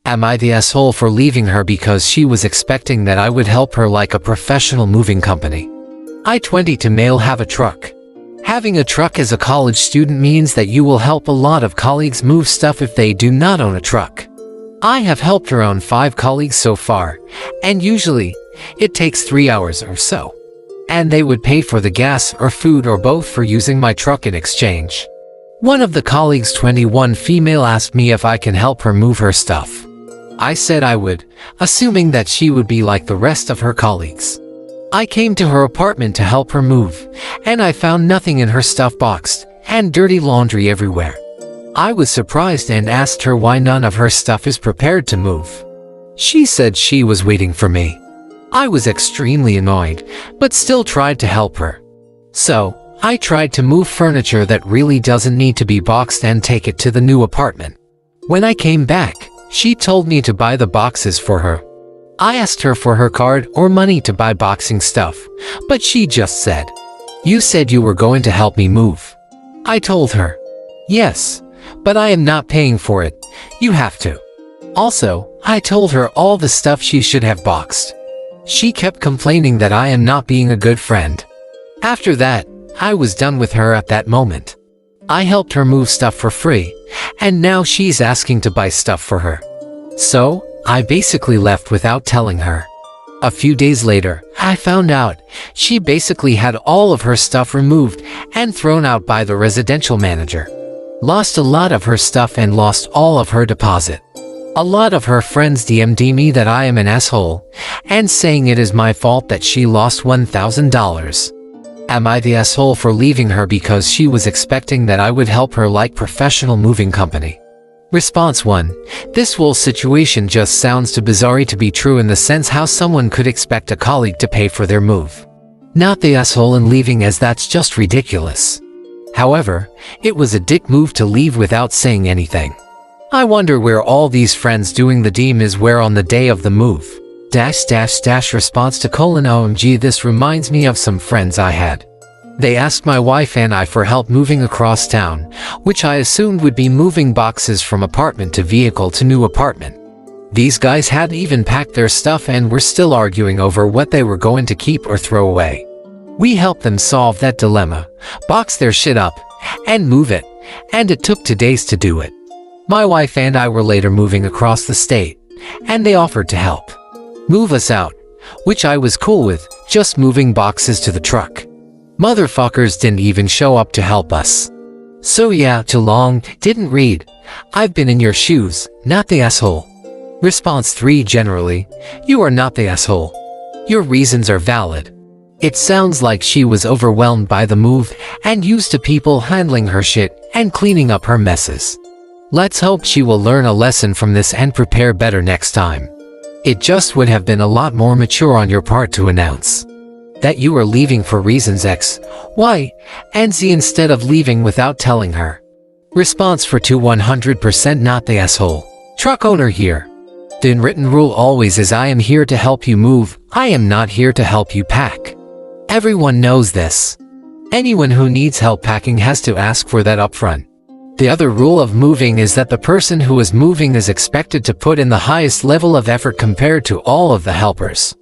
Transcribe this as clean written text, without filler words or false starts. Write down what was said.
Am I the asshole for leaving her because she was expecting that I would help her like a professional moving company? I 20 to male have a truck. Having a truck as a college student means that you will help a lot of colleagues move stuff if they do not own a truck. I have helped around 5 colleagues so far, and usually, it takes 3 hours or so. And they would pay for the gas or food or both for using my truck in exchange. One of the colleagues, 21 female, asked me if I can help her move her stuff. I said I would, assuming that she would be like the rest of her colleagues. I came to her apartment to help her move, and I found nothing in her stuff boxed, and dirty laundry everywhere. I was surprised and asked her why none of her stuff is prepared to move. She said she was waiting for me. I was extremely annoyed, but still tried to help her. So, I tried to move furniture that really doesn't need to be boxed and take it to the new apartment. When I came back, she told me to buy the boxes for her. I asked her for her card or money to buy boxing stuff, but she just said, "You said you were going to help me move." I told her, "Yes, but I am not paying for it. You have to." Also, I told her all the stuff she should have boxed. She kept complaining that I am not being a good friend. After that, I was done with her at that moment. I helped her move stuff for free, and now she's asking to buy stuff for her. So, I basically left without telling her. A few days later, I found out she basically had all of her stuff removed and thrown out by the residential manager. Lost a lot of her stuff and lost all of her deposit. A lot of her friends DM'd me that I am an asshole, and saying it is my fault that she lost $1,000. Am I the asshole for leaving her because she was expecting that I would help her like professional moving company? Response 1. This whole situation just sounds too bizarre to be true in the sense how someone could expect a colleague to pay for their move. Not the asshole in leaving, as that's just ridiculous. However, it was a dick move to leave without saying anything. I wonder where all these friends doing the DM is where on the day of the move. Response to OMG, this reminds me of some friends I had. They asked my wife and I for help moving across town, which I assumed would be moving boxes from apartment to vehicle to new apartment. These guys hadn't even packed their stuff and were still arguing over what they were going to keep or throw away. We helped them solve that dilemma, box their shit up, and move it, and it took 2 days to do it. My wife and I were later moving across the state, and they offered to help move us out, which I was cool with, just moving boxes to the truck. Motherfuckers didn't even show up to help us. So yeah, too long, didn't read. I've been in your shoes, not the asshole. Response 3. Generally, you are not the asshole. Your reasons are valid. It sounds like she was overwhelmed by the move and used to people handling her shit and cleaning up her messes. Let's hope she will learn a lesson from this and prepare better next time. It just would have been a lot more mature on your part to announce that you are leaving for reasons X, Y, and Z instead of leaving without telling her. Response 4. 100% not the asshole. Truck owner here. The unwritten rule always is I am here to help you move, I am not here to help you pack. Everyone knows this. Anyone who needs help packing has to ask for that upfront. The other rule of moving is that the person who is moving is expected to put in the highest level of effort compared to all of the helpers.